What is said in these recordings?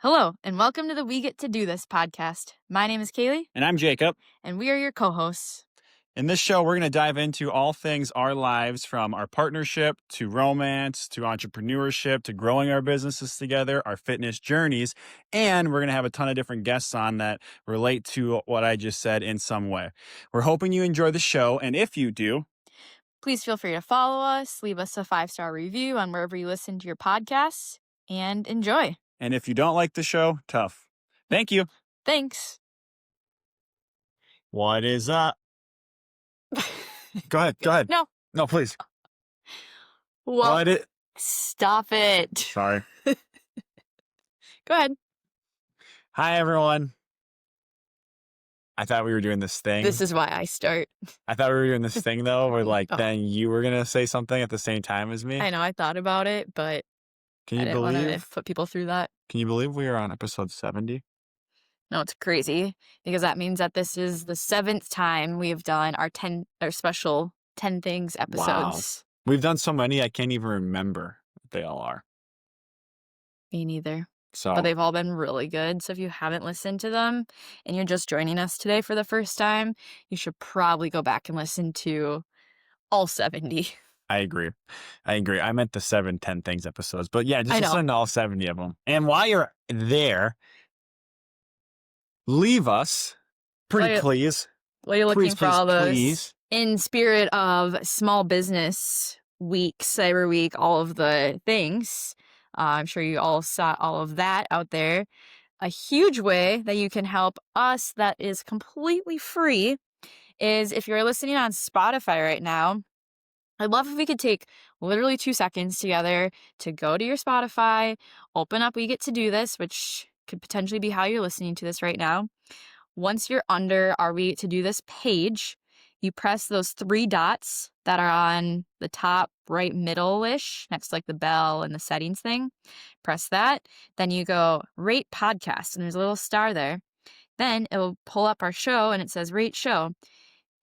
Hello, and welcome to the We Get to Do This podcast. My name is Kailee. And I'm Jacob. And we are your co-hosts. In this show, we're going to dive into all things our lives, from our partnership to romance to entrepreneurship to growing our businesses together, our fitness journeys, and we're going to have a ton of different guests on that relate to what I just said in some way. We're hoping you enjoy the show, and if you do, please feel free to follow us, leave us a 5-star review on wherever you listen to your podcasts, and enjoy. And if you don't like the show, tough. Thank you. Thanks. What is up? Go ahead. No, please. Well, stop it. Sorry. Go ahead. Hi, everyone. I thought we were doing this thing. This is why I start. I thought we were doing this thing, though, where then you were going to say something at the same time as me. I know, I thought about it, but I didn't want to put people through that. Can you believe we are on episode 70? No, it's crazy, because that means that this is the 7th time we've done our special 10 Things episodes. Wow. We've done so many, I can't even remember what they all are. Me neither. But they've all been really good. So if you haven't listened to them and you're just joining us today for the first time, you should probably go back and listen to all 70. I agree. I meant the 10 Things episodes. But yeah, just listen to all 70 of them. And while you're there, leave us, please. While you're looking for all those, please. In spirit of Small Business Week, Cyber Week, all of the things, I'm sure you all saw all of that out there. A huge way that you can help us that is completely free is if you're listening on Spotify right now. I'd love if we could take literally 2 seconds together to go to your Spotify, open up We Get to Do This, which could potentially be how you're listening to this right now. Once you're under our We Get to Do This page, you press those 3 dots that are on the top right middle-ish, next to the bell and the settings thing. Press that. Then you go rate podcast, and there's a little star there. Then it will pull up our show, and it says rate show.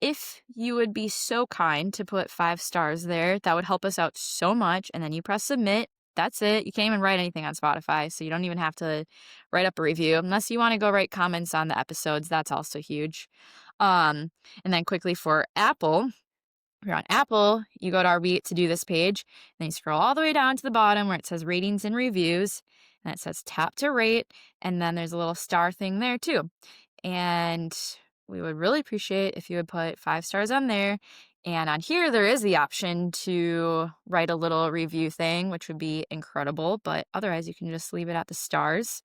If you would be so kind to put 5 stars there, that would help us out so much. And then you press submit. That's it. You can't even write anything on Spotify, so you don't even have to write up a review. Unless you want to go write comments on the episodes, that's also huge. And then quickly for Apple, if you're on Apple, you go to our We Get to Do This page, and you scroll all the way down to the bottom where it says ratings and reviews, and it says tap to rate, and then there's a little star thing there too. And we would really appreciate if you would put 5 stars on there. And on here, there is the option to write a little review thing, which would be incredible. But otherwise, you can just leave it at the stars.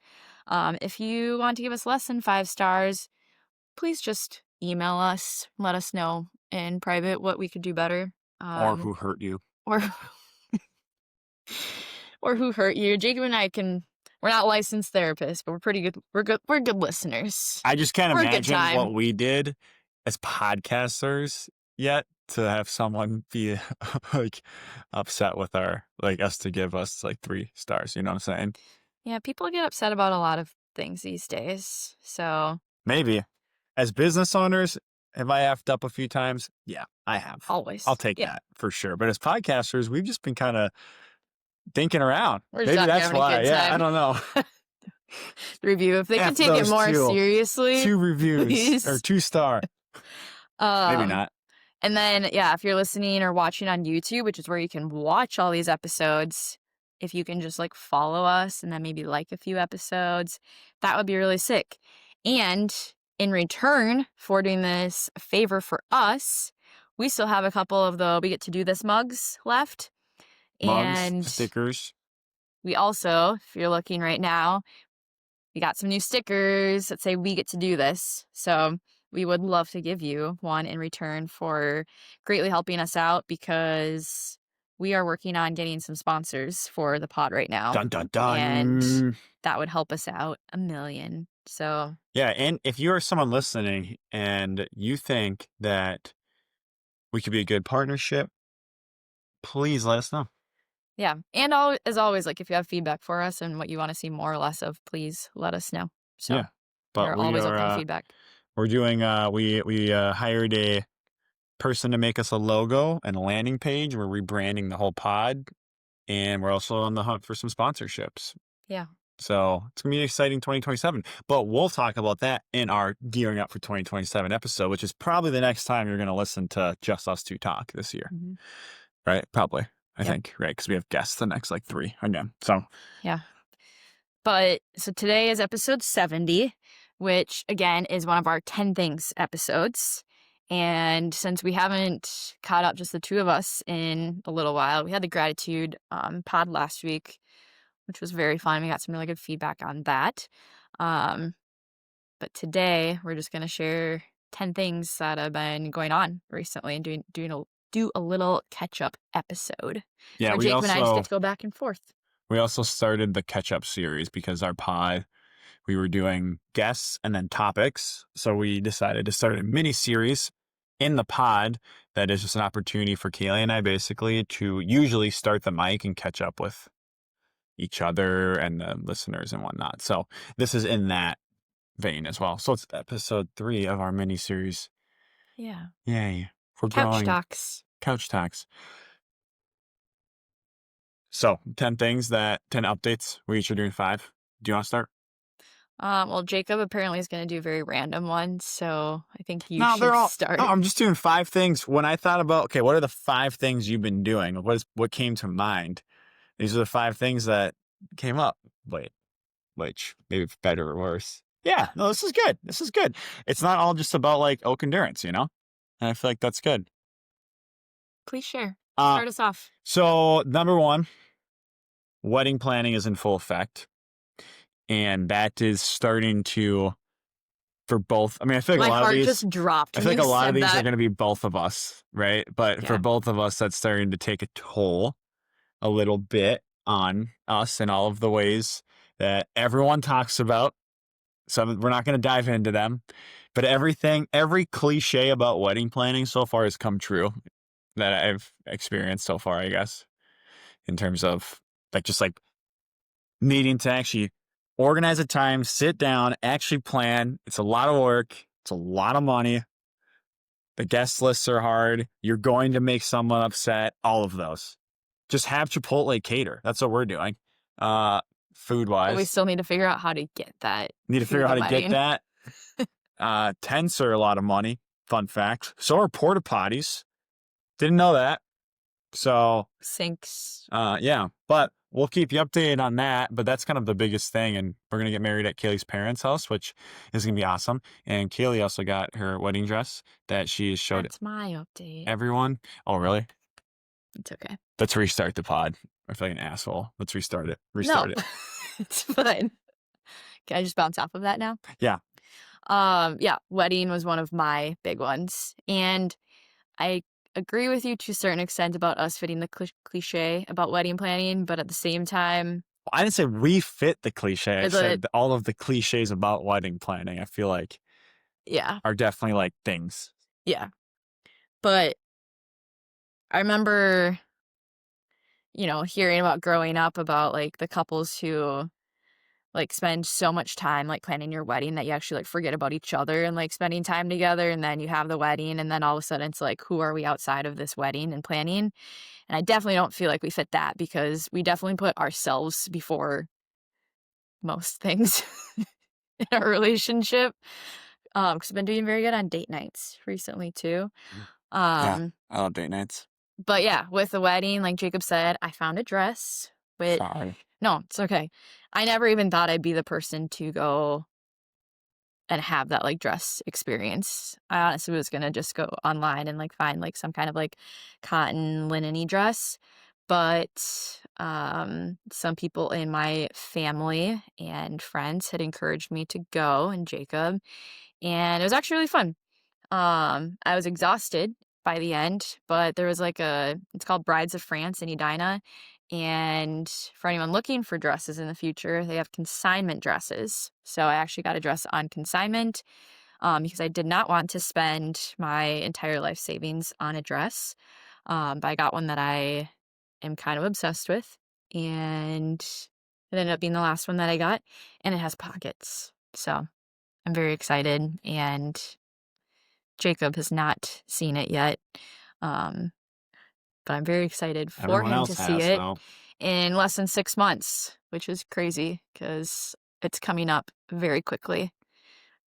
If you want to give us less than 5 stars, please just email us. Let us know in private what we could do better. Or who hurt you. Or who hurt you. Jacob and I we're not licensed therapists, but we're pretty good. We're good listeners. I just can't imagine what we did as podcasters yet to have someone be upset with us to give us 3 stars. You know what I'm saying? Yeah, people get upset about a lot of things these days. So maybe as business owners, have I effed up a few times? Yeah, I have. Always. I'll take that for sure. But as podcasters, we've just been kind of dinking around. Maybe that's why. Yeah, I don't know. The review. If they can take it more seriously. 2 reviews please. Or 2 star. Maybe not. And then, if you're listening or watching on YouTube, which is where you can watch all these episodes, if you can just follow us and then maybe like a few episodes, that would be really sick. And in return for doing this favor for us, we still have a couple of the We Get to Do This mugs left. And stickers. We also, if you're looking right now, we got some new stickers that say We Get to Do This. So we would love to give you one in return for greatly helping us out, because we are working on getting some sponsors for the pod right now. Dun, dun, dun. And that would help us out a million. So yeah, and if you are someone listening and you think that we could be a good partnership, please let us know. Yeah. And as always, if you have feedback for us and what you want to see more or less of, please let us know. So yeah, but we're always open to feedback. We're doing, we hired a person to make us a logo and a landing page. We're rebranding the whole pod, and we're also on the hunt for some sponsorships. Yeah. So it's going to be an exciting 2027. But we'll talk about that in our Gearing Up for 2027 episode, which is probably the next time you're going to listen to just us two talk this year. Hmm. Right? Probably. I Yep. think. Right? Because we have guests the next like 3 again. So Yeah. But so today is episode 70, which again is one of our 10 things episodes. And since we haven't caught up just the two of us in a little while, we had the gratitude pod last week, which was very fun. We got some really good feedback on that. Um, but today we're just going to share 10 things that have been going on recently and do a little catch up episode yeah, where Jacob and I just get to go back and forth. we also started the catch up series because our pod, we were doing guests and then topics. So we decided to start a mini series in the pod that is just an opportunity for Kaylee and I basically to usually start the mic and catch up with each other and the listeners and whatnot. So this is in that vein as well. So it's episode 3 of our mini series. Yeah. Yay. We're Couch growing. talks. Couch talks. So 10 updates. We each are doing 5. Do you want to start? Well, Jacob apparently is going to do very random ones, so I think you No, they're should all. start. No, I'm just doing 5 things. When I thought about, okay, what are the 5 things you've been doing? What came to mind? These are the 5 things that came up. Wait, which maybe better or worse? Yeah, no, this is good. This is good. It's not all just about like oak endurance, you know. And I feel like that's good. Please share. Uh, Start us off. so number 1, wedding planning is in full effect, and that is starting to for both. I mean, I feel like My a lot of heart these. just dropped I when feel like you a lot of said these are that. going to be both of us, right? But for Yeah. both of us, that's starting to take a toll a little bit on us in all of the ways that everyone talks about. So we're not going to dive into them, but every cliche about wedding planning so far has come true that I've experienced so far, I guess, in terms of like just like needing to actually organize a time, sit down, actually plan. It's a lot of work. It's a lot of money. The guest lists are hard. You're going to make someone upset. All of those. Just have Chipotle cater. That's what we're doing. Food But we wise, still need to figure out how to get that need to to figure out the how to get wedding. that. Tents are a lot of money. Fun fact. So are porta potties. Didn't know that. So, Sinks. yeah, but we'll keep you updated on that. But that's kind of the biggest thing. And we're going to get married at Kaylee's parents' house, which is going to be awesome. And Kaylee also got her wedding dress that she showed That's my update. everyone. Oh, really? It's okay. Let's restart the pod. I feel like an asshole. Let's restart it. No, Restart it. it's fine. Can I just bounce off of that now? Yeah. Yeah, wedding was one of my big ones. And I agree with you to a certain extent about us fitting the cliche about wedding planning, but at the same time, I didn't say we fit the cliche. I the said all of the cliches about wedding planning, I feel like yeah, are definitely like things. yeah. But I remember, hearing about growing up about like the couples who like spend so much time like planning your wedding that you actually like forget about each other and like spending time together, and then you have the wedding and then all of a sudden it's like, who are we outside of this wedding and planning? And I definitely don't feel like we fit that because we definitely put ourselves before most things in our relationship. Because I've been doing very good on date nights recently too. Yeah. Um, I love date nights. but yeah, with the wedding, like Jacob said, I found a dress. With Sorry. No, it's okay. I never even thought I'd be the person to go and have that like dress experience. I honestly was gonna just go online and like find like some kind of like cotton linen-y dress. But some people in my family and friends had encouraged me to go, and Jacob, and it was actually really fun. I was exhausted by the end, but there was like it's called Brides of France in Edina. And for anyone looking for dresses in the future, they have consignment dresses. So I actually got a dress on consignment because I did not want to spend my entire life savings on a dress. But I got one that I am kind of obsessed with. And it ended up being the last one that I got. And it has pockets. So I'm very excited. And Jacob has not seen it yet. But I'm very excited for Everyone him else to see has, it. though. in less than 6 months, which is crazy because it's coming up very quickly.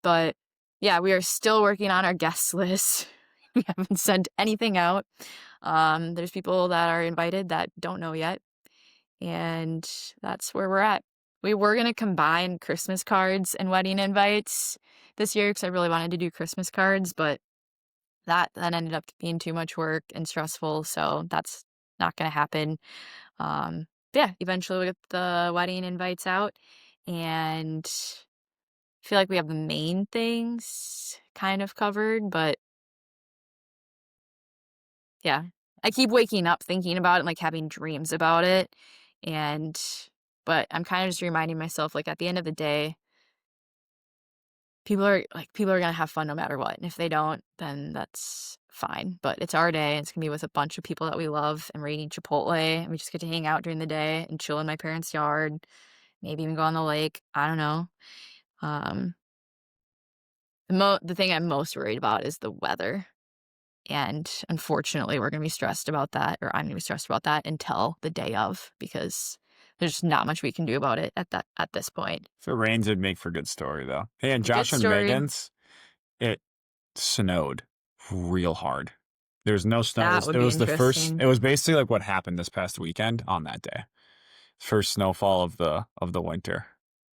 But yeah, we are still working on our guest list. We haven't sent anything out. There's people that are invited that don't know yet, and that's where we're at. We were gonna combine Christmas cards and wedding invites this year because I really wanted to do Christmas cards, but that ended up being too much work and stressful, so that's not gonna happen. Yeah, eventually we'll get the wedding invites out, and I feel like we have the main things kind of covered, but yeah. I keep waking up thinking about it and, like, having dreams about it, and but I'm kinda just reminding myself, like, at the end of the day, people are gonna have fun no matter what, and if they don't, then that's fine, but it's our day, and it's gonna be with a bunch of people that we love, and we're eating Chipotle, and we just get to hang out during the day and chill in my parents' yard, maybe even go on the lake, I don't know. Um, the thing I'm most worried about is the weather. And unfortunately, we're gonna be stressed about that, or I'm gonna be stressed about that until the day of, because there's not much we can do about it at this point. If it rains, it'd make for a good story, though. Hey, and Good Josh and story. Megan's, it snowed real hard. There was no snow. That would It be was the first. interesting. It was basically like what happened this past weekend on that day. First snowfall of the winter.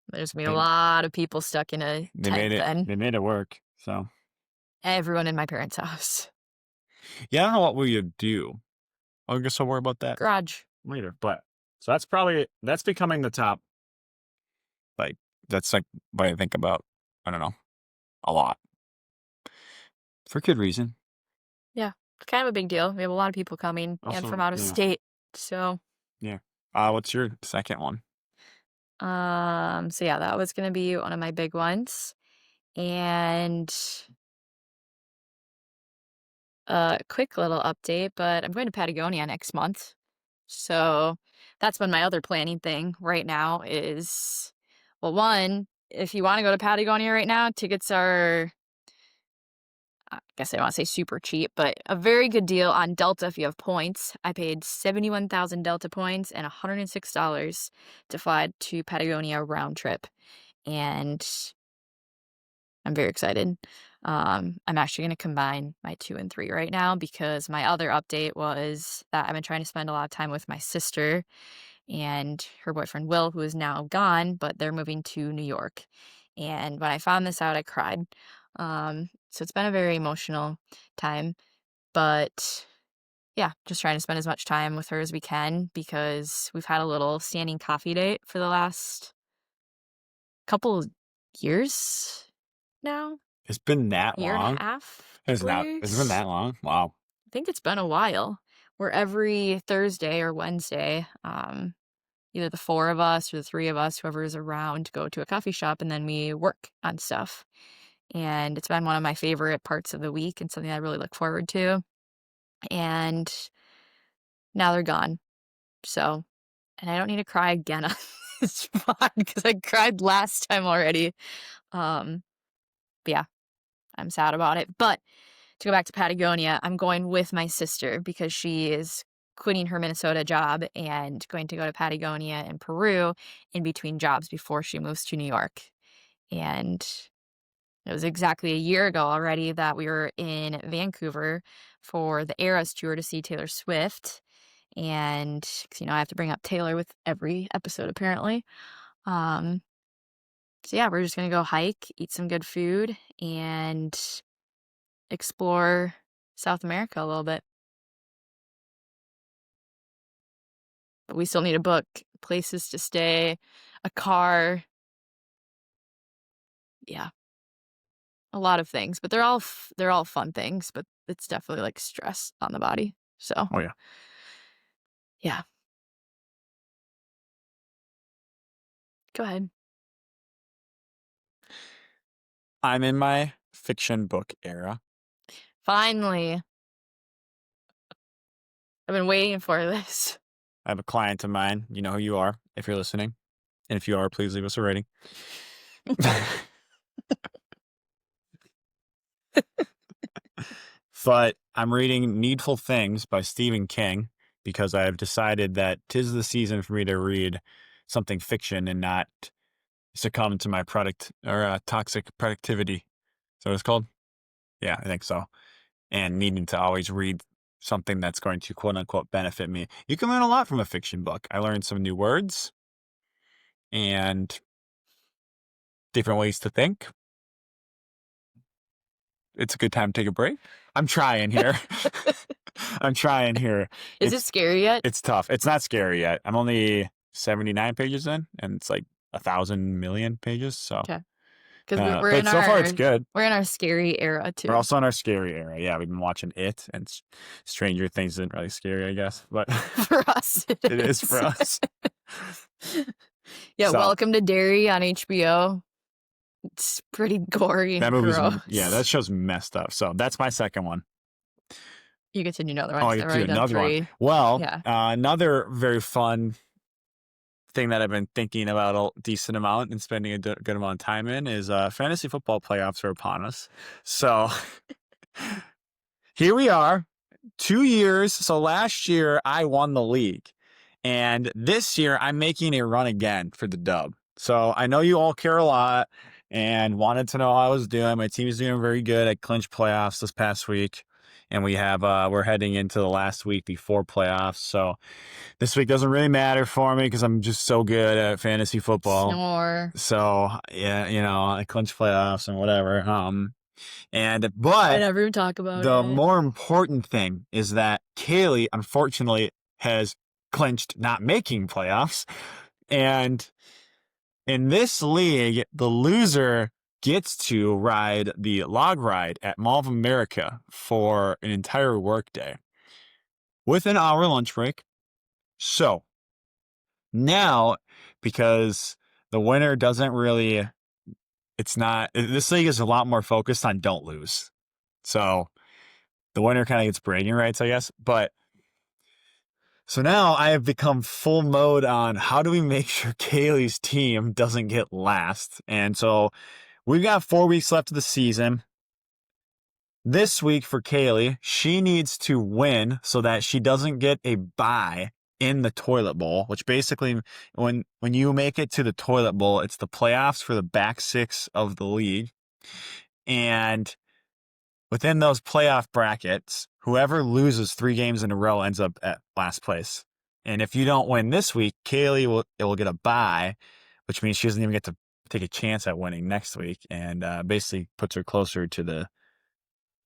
There's gonna be a They lot of people stuck in a they made tent it. then. They made it work. So Everyone in my parents' house. yeah, I don't know what we would do. I guess I'll worry about that Garage. later. But so that's becoming the top. Like that's like what I think about. I don't know a lot for good reason. Yeah. It's kind of a big deal. We have a lot of people coming and from Also, out of yeah, state. So, yeah. What's your second one? so yeah, that was gonna be one of my big ones. And a quick little update, but I'm going to Patagonia next month. So that's been my other planning thing right now is, well, one, if you want to go to Patagonia right now, tickets are, I guess I want to say super cheap, but a very good deal on Delta if you have points. I paid 71,000 Delta points and $106 to fly to Patagonia round trip. And I'm very excited. I'm actually going to combine my 2 and 3 right now because my other update was that I've been trying to spend a lot of time with my sister and her boyfriend Will, who is now gone, but they're moving to New York. And when I found this out, I cried. So it's been a very emotional time, but yeah, just trying to spend as much time with her as we can because we've had a little standing coffee date for the last couple years now, It's been that year and a long. half, It's couple not. It's been years. that long. Wow. I think it's been a while. Where every Thursday or Wednesday, either the 4 of us or the 3 of us, whoever is around, go to a coffee shop and then we work on stuff. And it's been one of my favorite parts of the week and something I really look forward to. And now they're gone. So, and I don't need to cry again on this pod because I cried last time already. Um, but yeah, I'm sad about it. But to go back to Patagonia, I'm going with my sister because she is quitting her Minnesota job and going to go to Patagonia in Peru in between jobs before she moves to New York. And it was exactly a year ago already that we were in Vancouver for the Eras tour to see Taylor Swift. And 'cause, I have to bring up Taylor with every episode apparently. Um, so yeah, we're just gonna go hike, eat some good food, and explore South America a little bit. But we still need to book places to stay, a car. Yeah, a lot of things, but they're all fun things, but it's definitely like stress on the body. So, Oh yeah. yeah, go ahead. I'm in my fiction book era. Finally, I've been waiting for this. I have a client of mine. You know who you are if you're listening, and if you are, please leave us a rating. But I'm reading Needful Things by Stephen King because I've decided that 'tis the season for me to read something fiction and not succumb to my toxic productivity. Is that what it's called? Yeah, I think so. And needing to always read something that's going to quote unquote benefit me. You can learn a lot from a fiction book. I learned some new words and different ways to think. It's a good time to take a break. I'm trying here. I'm trying here. Is it scary yet? It's tough. It's not scary yet. I'm only 79 pages in, and it's like 1,000,000,000 pages. So, Okay. Because but so far it's good. we're in our scary era We're too. also in our scary era. Yeah, we've been watching It, and Stranger Things isn't really scary, I guess, but For us, it it is is. for us. Yeah, So Welcome to Derry on HBO. It's pretty gory that and movie's, yeah, that gross. show's messed up. So that's my second one. You get to do another Oh, one I 'cause get I've to do already done another one. 3. Well, Yeah. another very fun thing that I've been thinking about a decent amount and spending a good amount of time in is fantasy football playoffs are upon us. So here we are, 2 years. So last year I won the league, and this year I'm making a run again for the dub. So I know you all care a lot and wanted to know how I was doing. My team is doing very good. I clinched playoffs this past week, and we're heading into the last week before playoffs. So this week doesn't really matter for me because I'm just so good at fantasy football. Snore. So yeah, I clinched playoffs and whatever. I But never even talk about the it. more important thing is that Kaylee, unfortunately, has clinched not making playoffs. And in this league, the loser gets to ride the log ride at Mall of America for an entire workday with an hour lunch break. So now, because the winner doesn't really, this league is a lot more focused on don't lose. So the winner kind of gets bragging rights, I guess. But so now I have become full mode on how do we make sure Kaylee's team doesn't get last. And so we've got 4 weeks left of the season. This week for Kaylee, she needs to win so that she doesn't get a bye in the toilet bowl, which basically when you make it to the toilet bowl, it's the playoffs for the back six of the league. And within those playoff brackets, whoever loses 3 games in a row ends up at last place. And if you don't win this week, Kaylee will get a bye, which means she doesn't even get to take a chance at winning next week, and basically puts her closer to the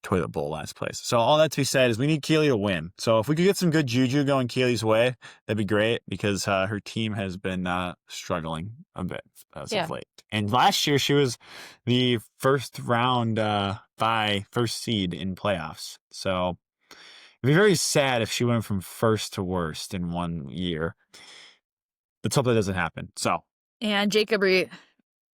toilet bowl last place. So all that to be said is we need Kaylee to win. So if we could get some good juju going Kaylee's way, that'd be great because her team has been struggling a bit as Yeah. of late. And last year she was the first round first seed in playoffs. So it'd be very sad if she went from first to worst in 1 year. Let's hope that doesn't happen. So And Jacob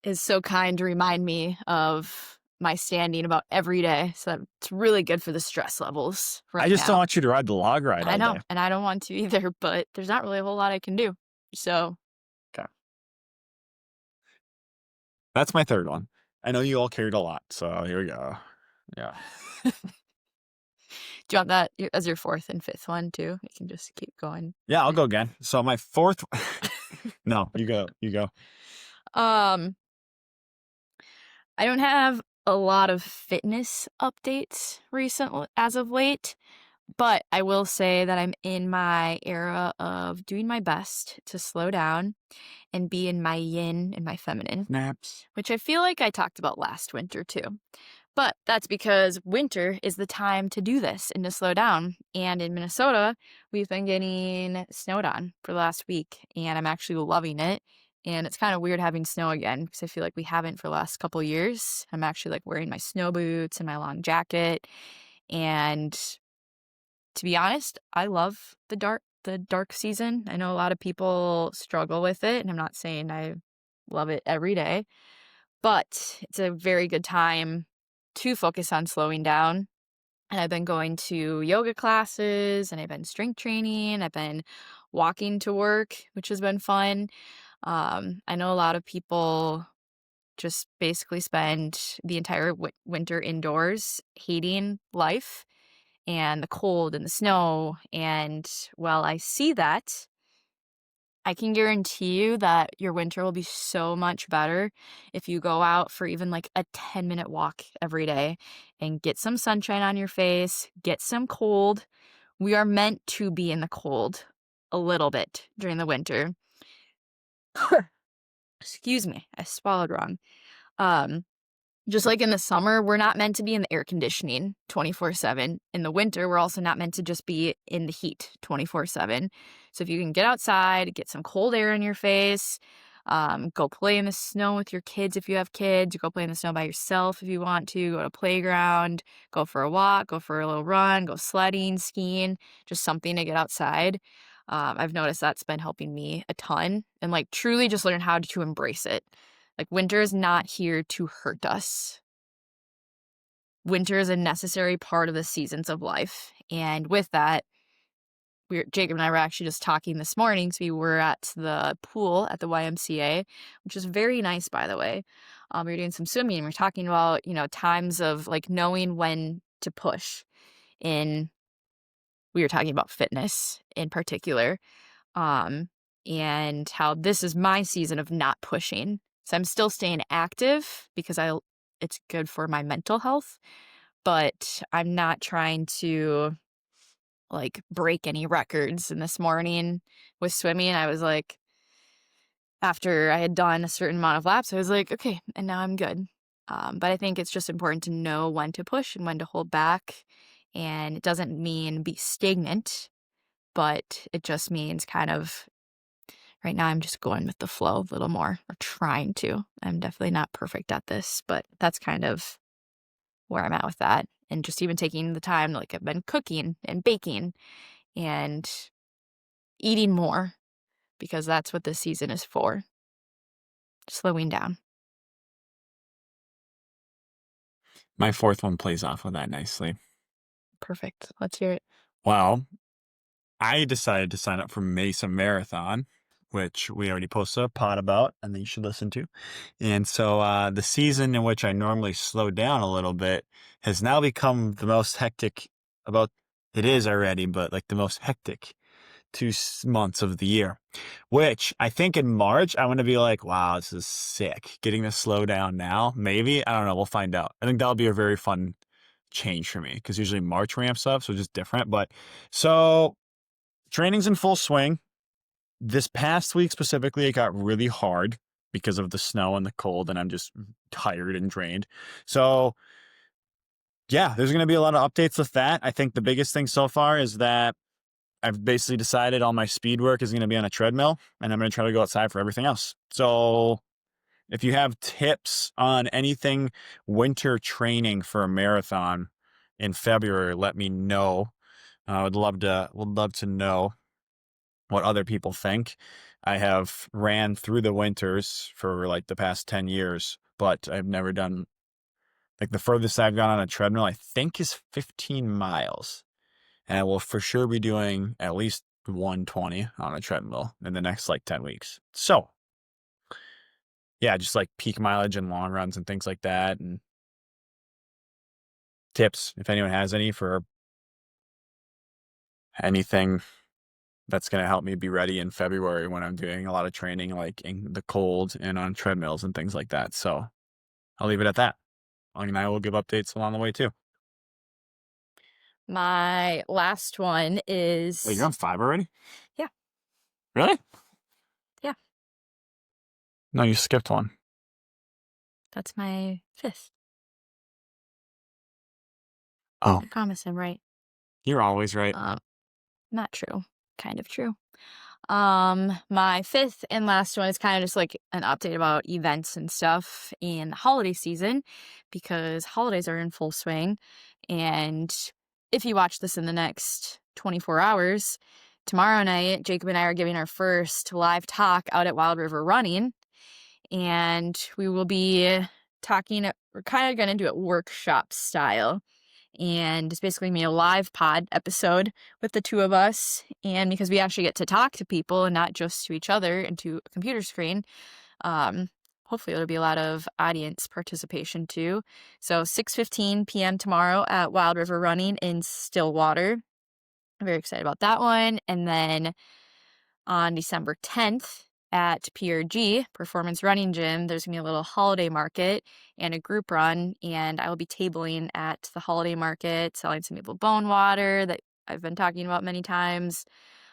is so kind to remind me of my standing about every day. So it's really good for the stress levels right I just now. don't want you to ride the log ride I all know, day. and I don't want to either, but there's not really a whole lot I can do. So Okay. That's my third one. I know you all cared a lot, so here we go. Yeah. do you want that as your 4th and 5th one too? You can just keep going. Yeah, I'll go again. So my fourth No, you go. You go. Um, I don't have a lot of fitness updates recently as of late, but I will say that I'm in my era of doing my best to slow down and be in my yin and my feminine, Naps. which I feel like I talked about last winter too. But that's because winter is the time to do this and to slow down. And in Minnesota, we've been getting snowed on for the last week, and I'm actually loving it. And it's kind of weird having snow again because I feel like we haven't for the last couple years. I'm actually like wearing my snow boots and my long jacket. And to be honest, I love the dark season. I know a lot of people struggle with it, and I'm not saying I love it every day, but it's a very good time to focus on slowing down. And I've been going to yoga classes and I've been strength training. I've been walking to work, which has been fun. I know a lot of people just basically spend the entire winter indoors hating life. and the cold and the snow. And while I see that, I can guarantee you that your winter will be so much better if you go out for even like a 10-minute walk every day and get some sunshine on your face, get some cold. We are meant to be in the cold a little bit during the winter. Excuse me, I swallowed wrong. Um, just like in the summer, we're not meant to be in the air conditioning 24/7. In the winter, we're also not meant to just be in the heat 24/7. So if you can get outside, get some cold air in your face, go play in the snow with your kids if you have kids, go play in the snow by yourself if you want to, go to a playground, go for a walk, go for a little run, go sledding, skiing, just something to get outside. I've noticed that's been helping me a ton and like truly just learn how to embrace it. Like, winter is not here to hurt us. Winter is a necessary part of the seasons of life. And with that, Jacob and I were actually just talking this morning. So we were at the pool at the YMCA, which is very nice, by the way. We were doing some swimming. We were talking about, times of like knowing when to push in, we were talking about fitness in particular. um, and how this is my season of not pushing. So I'm still staying active because it's good for my mental health, but I'm not trying to like break any records. And this morning with swimming, I was like, after I had done a certain amount of laps, I was like, okay, and now I'm good. But I think it's just important to know when to push and when to hold back. And it doesn't mean be stagnant, but it just means kind of right now, I'm just going with the flow a little more, or trying to. I'm definitely not perfect at this, but that's kind of where I'm at with that. And just even taking the time, like I've been cooking and baking and eating more because that's what this season is for. Slowing down. My fourth one plays off of that nicely. Perfect. Let's hear it. Well, I decided to sign up for Mesa Marathon, which we already posted a pod about, and that you should listen to. And so the season in which I normally slow down a little bit has now become the most hectic about it is already, but like the most hectic 2 months of the year, which I think in March, I'm going to be like, wow, this is sick. Getting to slow down now, maybe. I don't know. We'll find out. I think that'll be a very fun change for me because usually March ramps up, so just different. But so training's in full swing. This past week specifically, it got really hard because of the snow and the cold, and I'm just tired and drained. So, yeah, there's going to be a lot of updates with that. I think the biggest thing so far is that I've basically decided all my speed work is going to be on a treadmill, and I'm going to try to go outside for everything else. So, if you have tips on anything winter training for a marathon in February, let me know. I would love to know what other people think. I have ran through the winters for like the past 10 years, but I've never done like the furthest I've gone on a treadmill, I think is 15 miles. And I will for sure be doing at least 120 on a treadmill in the next like 10 weeks. So, yeah, just like peak mileage and long runs and things like that. And tips, if anyone has any for anything that's going to help me be ready in February when I'm doing a lot of training, like in the cold and on treadmills and things like that. So I'll leave it at that. And I will give updates along the way too. My last one Wait, you're is, on 5 already? yeah, Really? yeah, No, you skipped one. that's my fifth. Oh, I promise I'm right. you're always right. Not true. Kind of true. My fifth and last one is kind of just like an update about events and stuff in the holiday season because holidays are in full swing. And if you watch this in the next 24 hours, tomorrow night, Jacob and I are giving our first live talk out at Wild River Running. And we will be we're kind of going to do it workshop style. And it's basically me a live pod episode with the two of us. And because we actually get to talk to people and not just to each other and to a computer screen, hopefully it'll be a lot of audience participation too. So 6:15 p.m. tomorrow at Wild River Running in Stillwater. I'm very excited about that one. And then on December 10th at PRG, Performance Running Gym, there's gonna be a little holiday market and a group run, and I will be tabling at the holiday market, selling some maple bone water that I've been talking about many times,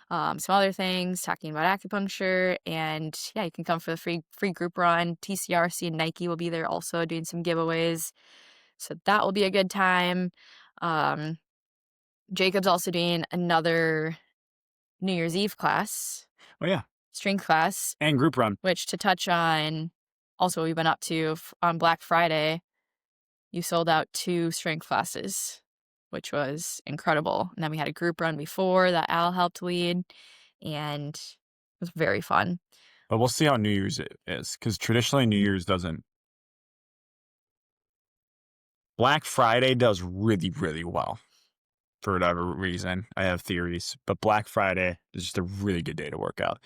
some other things, talking about acupuncture, and yeah, you can come for the free group run. TCRC and Nike will be there also doing some giveaways, so that will be a good time. Um, Jacob's also doing another New Year's Eve class, Oh yeah, strength class, and group run. which to touch on also what we've been up to on Black Friday, you sold out 2 strength classes, which was incredible. And then we had a group run before that Al helped lead, and it was very fun. But we'll see how New Year's is, because traditionally New Year's doesn't. Black Friday does really, really well for whatever reason. I have theories, but Black Friday is just a really good day to work out.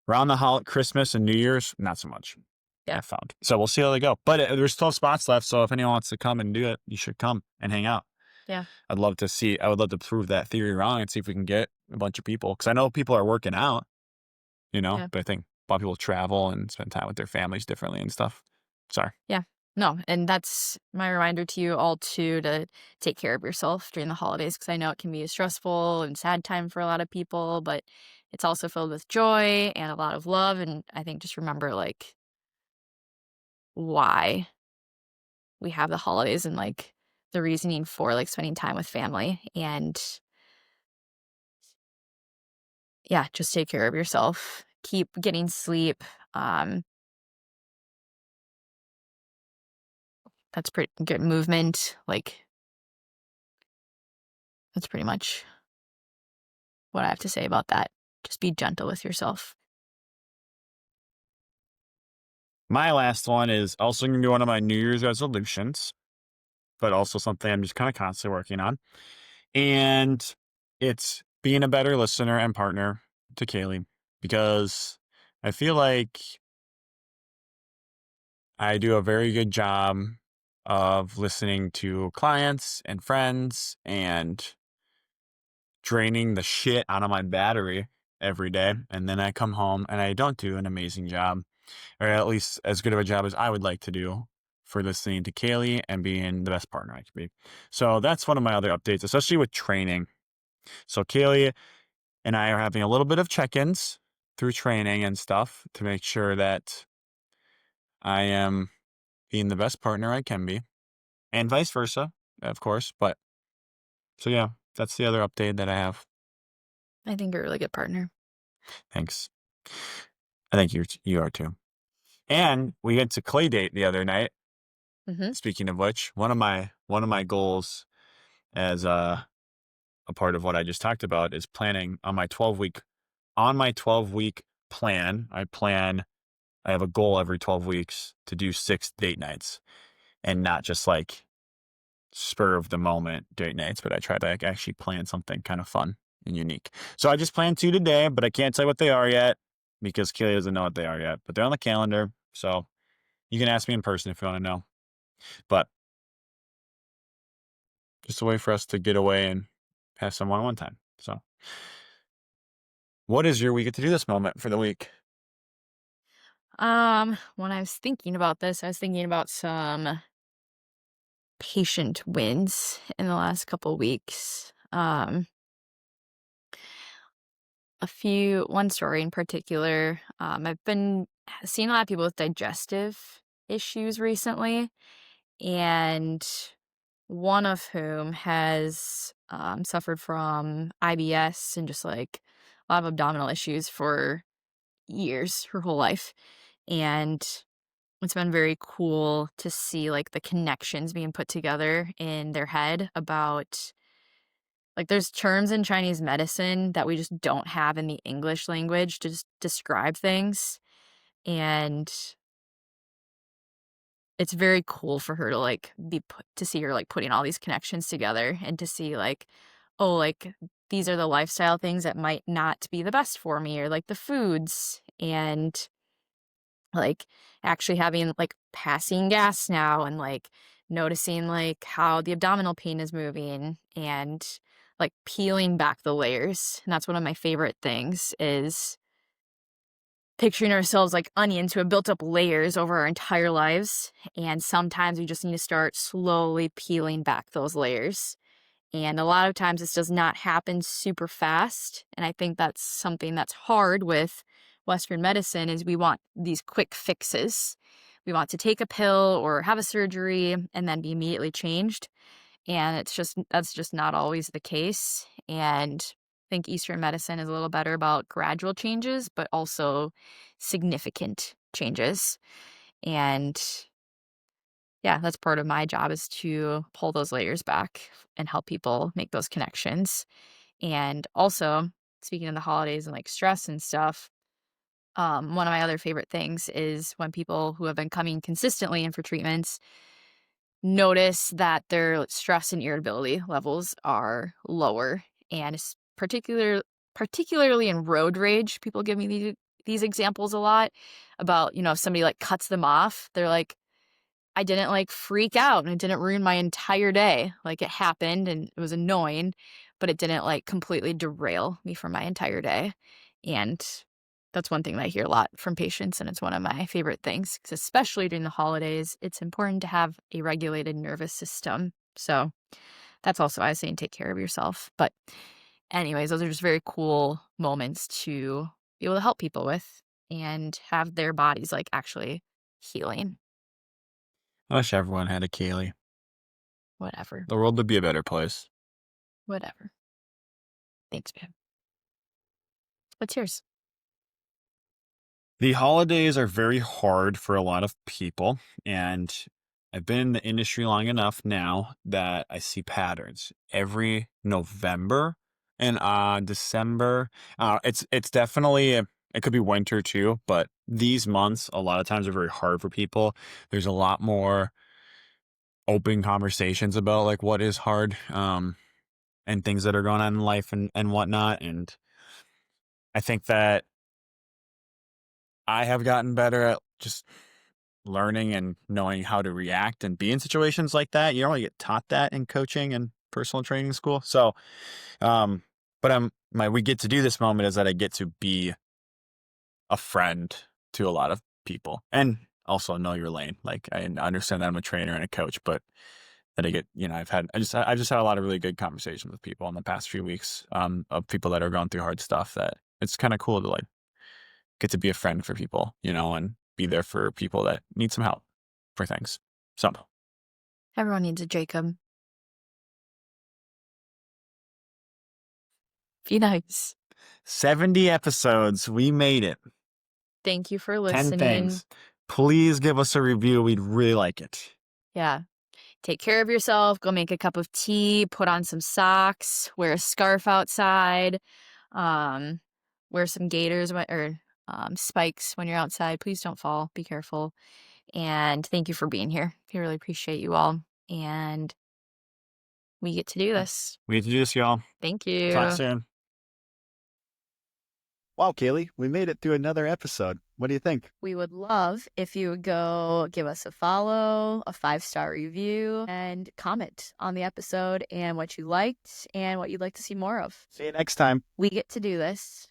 Around the Christmas and New Year's, not so much. Yeah. I found. So we'll see how they go. But there's 12 spots left, so if anyone wants to come and do it, you should come and hang out. Yeah. I would love to prove that theory wrong and see if we can get a bunch of people. Because I know people are working out, Yeah. but I think a lot of people travel and spend time with their families differently and stuff. Sorry. Yeah. No, and that's my reminder to you all too to take care of yourself during the holidays, because I know it can be a stressful and sad time for a lot of people, but it's also filled with joy and a lot of love. And I think just remember like why we have the holidays and like the reasoning for like spending time with family. And yeah, just take care of yourself. Keep getting sleep. Um, that's pretty good movement. Like that's pretty much what I have to say about that. Just be gentle with yourself. My last one is also going to be one of my New Year's resolutions, but also something I'm just kind of constantly working on. And it's being a better listener and partner to Kaylee, because I feel like I do a very good job of listening to clients and friends and draining the shit out of my battery every day. And then I come home and I don't do an amazing job, or at least as good of a job as I would like to do for listening to Kaylee and being the best partner I can be. So that's one of my other updates, especially with training. So Kaylee and I are having a little bit of check-ins through training and stuff to make sure that I am being the best partner I can be, and vice versa, of course. But so yeah, that's the other update that I have. I think you're a really good partner. Thanks. I think you are too. And we went to Clay Date the other night. Hmm. Speaking of which, one of my goals as a part of what I just talked about is planning on my 12-week plan. I have a goal every 12 weeks to do 6 date nights, and not just like spur of the moment date nights, but I try to like actually plan something kind of fun and unique. So I just planned 2 today, but I can't tell you what they are yet because Kaylee doesn't know what they are yet, but they're on the calendar. So you can ask me in person if you want to know, but just a way for us to get away and have some one-on-one time. So what is your we get to do this moment for the week? When I was thinking about this, I was thinking about some patient wins in the last couple weeks. One story in particular. I've been seeing a lot of people with digestive issues recently, and one of whom has suffered from IBS and just like a lot of abdominal issues for years, her whole life. And it's been very cool to see like the connections being put together in their head about like there's terms in Chinese medicine that we just don't have in the English language to just describe things. And it's very cool for her to like to see her like putting all these connections together and to see like, oh, like these are the lifestyle things that might not be the best for me, or like the foods. And like actually having like passing gas now and like noticing like how the abdominal pain is moving and like peeling back the layers. And that's one of my favorite things is picturing ourselves like onions who have built up layers over our entire lives. And sometimes we just need to start slowly peeling back those layers. And a lot of times this does not happen super fast. And I think that's something that's hard with Western medicine is we want these quick fixes. We want to take a pill or have a surgery and then be immediately changed. And that's just not always the case. And I think Eastern medicine is a little better about gradual changes, but also significant changes. And yeah, that's part of my job is to pull those layers back and help people make those connections. And also, speaking of the holidays and like stress and stuff, one of my other favorite things is when people who have been coming consistently in for treatments notice that their stress and irritability levels are lower. And it's particularly in road rage, people give me these examples a lot about, you know, if somebody like cuts them off, they're like, I didn't like freak out and it didn't ruin my entire day. Like it happened and it was annoying, but it didn't like completely derail me for my entire day. And that's one thing that I hear a lot from patients, and it's one of my favorite things, 'cause especially during the holidays, it's important to have a regulated nervous system. So that's also why I say take care of yourself. But anyways, those are just very cool moments to be able to help people with and have their bodies like actually healing. I wish everyone had a Kaylee. Whatever. The world would be a better place. Whatever. Thanks, man. What's yours? The holidays are very hard for a lot of people, and I've been in the industry long enough now that I see patterns. Every November and December, it's definitely it could be winter too, but these months a lot of times are very hard for people. There's a lot more open conversations about like what is hard, and things that are going on in life and whatnot. And I think that I have gotten better at just learning and knowing how to react and be in situations like that. You don't really get taught that in coaching and personal training school. So, um, but we get to do this moment is that I get to be a friend to a lot of people and also know your lane. Like I understand that I'm a trainer and a coach, but that I get, you know, I just had a lot of really good conversations with people in the past few weeks, of people that are going through hard stuff that it's kind of cool to like get to be a friend for people, you know, and be there for people that need some help for things. So, Everyone needs a Jacob. Be nice. 70 episodes. We made it. Thank you for 10 listening. things. Please give us a review. We'd really like it. Yeah. Take care of yourself. Go make a cup of tea. Put on some socks. Wear a scarf outside. Um, wear some gaiters or spikes when you're outside. Please don't fall. Be careful. And thank you for being here. I really appreciate you all. And we get to do this. We get to do this, y'all. Thank Talk you. soon. Wow, Kaylee, we made it through another episode. What do you think? We would love if you would go give us a follow, a 5-star review, and comment on the episode and what you liked and what you'd like to see more of. See you next time. We get to do this.